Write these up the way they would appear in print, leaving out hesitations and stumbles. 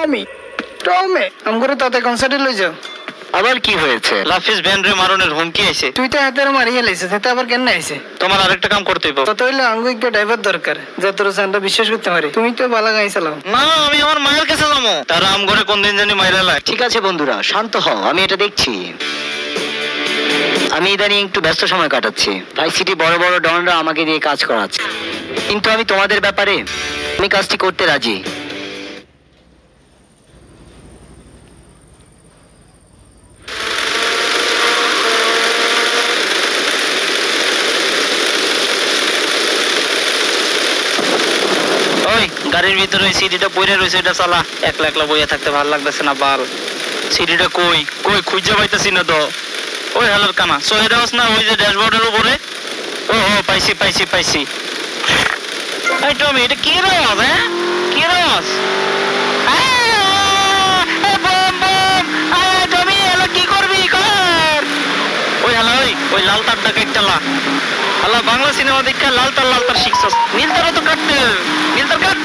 টমি টমি আমগরে তাতে কনসার্টে লই যাও। আবার কি হয়েছে? লাফিস ব্যান্ডরে মারনের হুমকি আইছে। তুই তো হাতের মারিয়ে লাইছিস, সেটা আবার কেন আইছে? তোমার আরেকটা কাম করতে হইব। তত হইলে আঙ্গু একটা ড্রাইভার দরকার যে তোর আমরা বিশ্বাস করতে পারি। তুমি তো বালা গাই চালাও। না আমি আমার মায়ের কাছে যাবো, তারা আমগরে কোন দিন জানি মাইরা লাই। ঠিক আছে বন্ধুরা শান্ত হও, আমি এটা দেখছি। আমি ইদানিং একটু ব্যস্ত সময় কাটাচ্ছি। ভাই সিটি বড় বড় ডনরা আমাকে দিয়ে কাজ করাচ্ছে, কিন্তু আমি তোমাদের ব্যাপারে আমি কাজটি করতে রাজি। ওই গাড়ির ভিতরে সিডিটা পড়ে রয়েছে, এটা চালা। একলা একলা বইয়া থাকতে ভালো লাগতেছে না বাল। সিডিটা কই কই খুঁজে পাইতেছি না তো। ওই হালার কানা সোহেদ হাউস না, ওই যে ড্যাশবোর্ডের উপরে। ও পাইছি পাইছি পাইছি। এই টমি এটা কি রস? হ্যাঁ কি রস? টমি এলা কি করবি কর? ওই হালা ওই লাল তারটা কাটলা। হালা বাংলা সিনেমা দেখে লাল তার শিখছস। নীল তারও তো কাটতে, নীল তার কাট।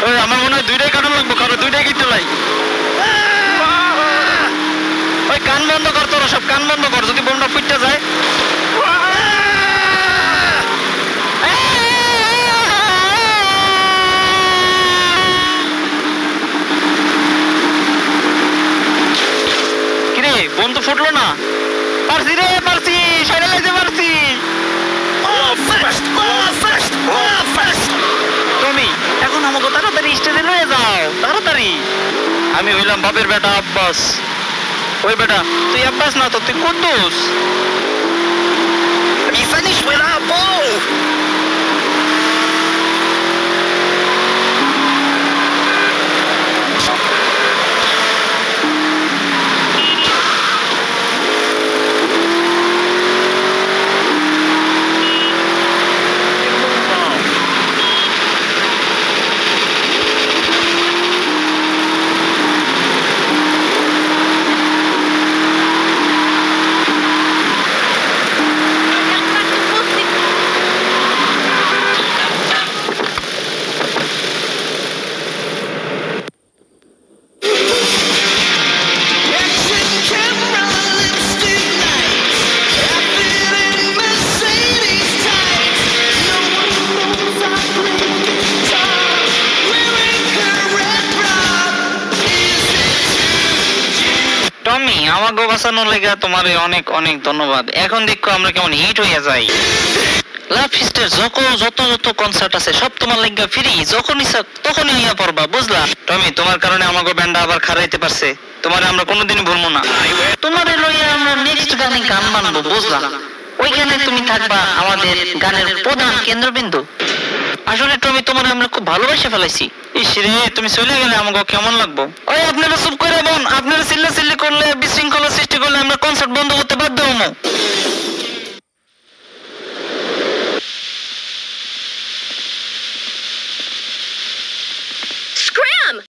ওই আমার মনে হয় দুইটাই কাটন লাগবো, কারো দুইটাই কেটে লাই। ওই কান বন্ধ কর, তোরা সব কান বন্ধ কর, যদি বোমটা ফুটতে যায়। কিরে বোম তো ফুটলো না? পারছি রে পারছি, সাইডে লাইতে পারছি। তুমি এখন আমাকে তাড়াতাড়ি স্টেজে লয়ে যাও, তাড়াতাড়ি। আমি হইলাম বাপের বেটা আব্বাস। ওই বেটা তুই আব্বাস না তো, তুই কুদ্দুস। টমি আমাকে বাঁচানোর লেগে তোমার অনেক অনেক ধন্যবাদ। এখন দেখো আমরা কেমন হিট হইয়া যাই। লাভ ফিস্টের যত কনসার্ট আছে সব তোমার লেগে ফ্রি, যখন ইচ্ছা তখনই হইয়া পড়বা, বুঝলা? টমি তোমার কারণে আমাকে ব্যান্ডটা আবার খারাইতে পারছে, তোমার আমরা কোনোদিনই ভুলবো না। তোমার লইয়া আমরা নেক্সট গানে গান বানবো, বুঝলা? ওইখানে তুমি থাকবা আমাদের গানের প্রধান কেন্দ্রবিন্দু। আসলে টমি তোমার আমরা খুব ভালোবাসে ফেলাইছি। ইস রে তুমি চলে গেলে আমাকে কেমন লাগবো। ওই আপনারা চুপ করে বোন, আপনারা চিল্লাচিল্লি করলে বিশৃঙ্খলা সৃষ্টি করলে আমরা কনসার্ট বন্ধ করতে বাধ্য হবো।